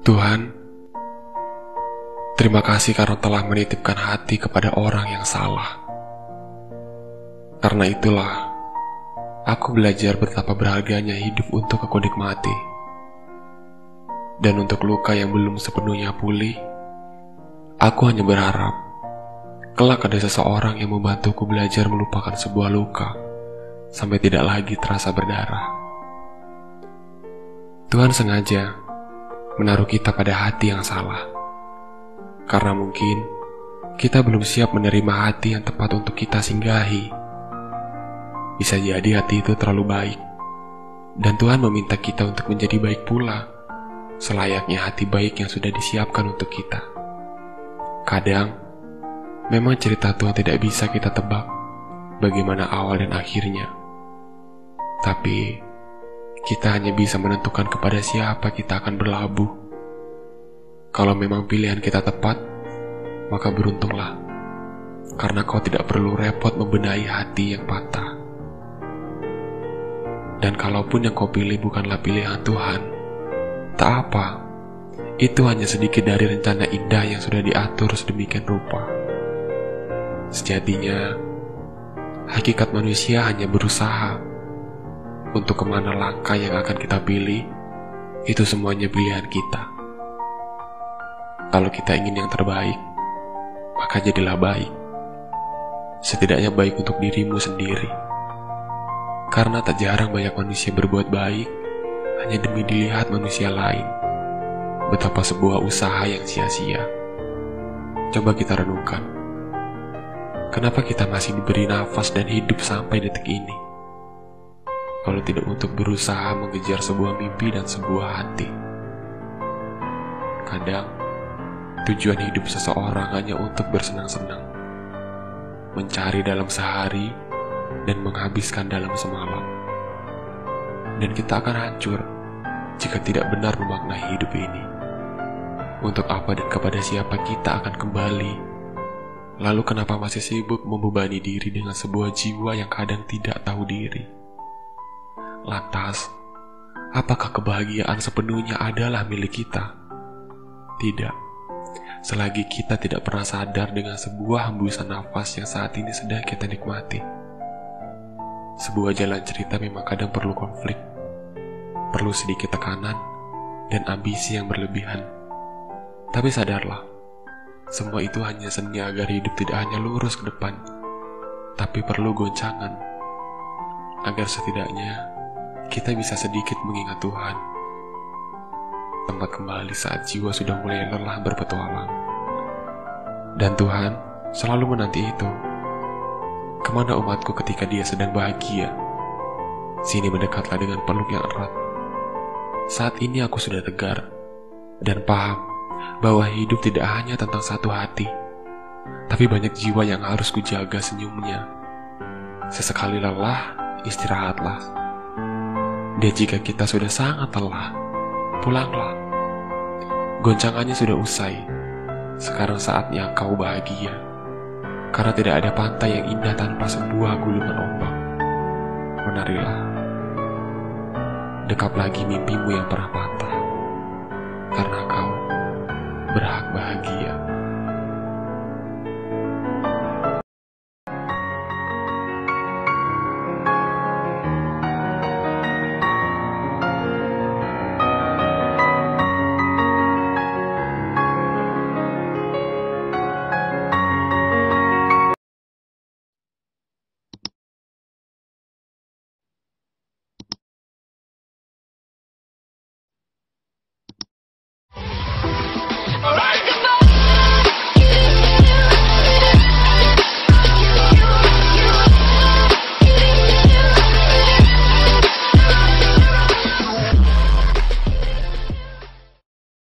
Tuhan, terima kasih karena telah menitipkan hati kepada orang yang salah. Karena itulah, aku belajar betapa berharganya hidup untuk aku nikmati. Dan untuk luka yang belum sepenuhnya pulih, aku hanya berharap kelak ada seseorang yang membantuku belajar melupakan sebuah luka sampai tidak lagi terasa berdarah. Tuhan sengaja menaruh kita pada hati yang salah, karena mungkin kita belum siap menerima hati yang tepat untuk kita singgahi. Bisa jadi hati itu terlalu baik, dan Tuhan meminta kita untuk menjadi baik pula, selayaknya hati baik yang sudah disiapkan untuk kita. Kadang, memang cerita Tuhan tidak bisa kita tebak bagaimana awal dan akhirnya. Tapi, kita hanya bisa menentukan kepada siapa kita akan berlabuh. Kalau memang pilihan kita tepat, maka beruntunglah, karena kau tidak perlu repot membenahi hati yang patah. Dan kalaupun yang kau pilih bukanlah pilihan Tuhan, tak apa, itu hanya sedikit dari rencana indah yang sudah diatur sedemikian rupa. Sejatinya, hakikat manusia hanya berusaha. Untuk kemana langkah yang akan kita pilih, itu semuanya pilihan kita. Kalau kita ingin yang terbaik, maka jadilah baik. Setidaknya baik untuk dirimu sendiri. Karena tak jarang banyak manusia berbuat baik hanya demi dilihat manusia lain. Betapa sebuah usaha yang sia-sia. Coba kita renungkan. Kenapa kita masih diberi nafas dan hidup sampai detik ini? Kalau tidak untuk berusaha mengejar sebuah mimpi dan sebuah hati. Kadang, tujuan hidup seseorang hanya untuk bersenang-senang, mencari dalam sehari, dan menghabiskan dalam semalam. Dan kita akan hancur jika tidak benar memaknai hidup ini. Untuk apa dan kepada siapa kita akan kembali? Lalu kenapa masih sibuk membebani diri dengan sebuah jiwa yang kadang tidak tahu diri? Lantas, apakah kebahagiaan sepenuhnya adalah milik kita? Tidak, selagi kita tidak pernah sadar dengan sebuah hembusan nafas yang saat ini sedang kita nikmati. Sebuah jalan cerita memang kadang perlu konflik, perlu sedikit tekanan, dan ambisi yang berlebihan. Tapi sadarlah, semua itu hanya seni agar hidup tidak hanya lurus ke depan, tapi perlu goncangan, agar setidaknya kita bisa sedikit mengingat Tuhan. Tempat kembali saat jiwa sudah mulai lelah berpetualang. Dan Tuhan selalu menanti itu. Kemana umatku ketika dia sedang bahagia? Sini mendekatlah dengan peluk yang erat. Saat ini aku sudah tegar dan paham bahwa hidup tidak hanya tentang satu hati, tapi banyak jiwa yang harus kujaga senyumnya. Sesekali lelah, istirahatlah. Dan jika kita sudah sangat lelah, pulanglah. Goncangannya sudah usai. Sekarang saatnya kau bahagia. Karena tidak ada pantai yang indah tanpa sebuah gulungan ombak. Menarilah. Dekap lagi mimpimu yang pernah patah. Karena kau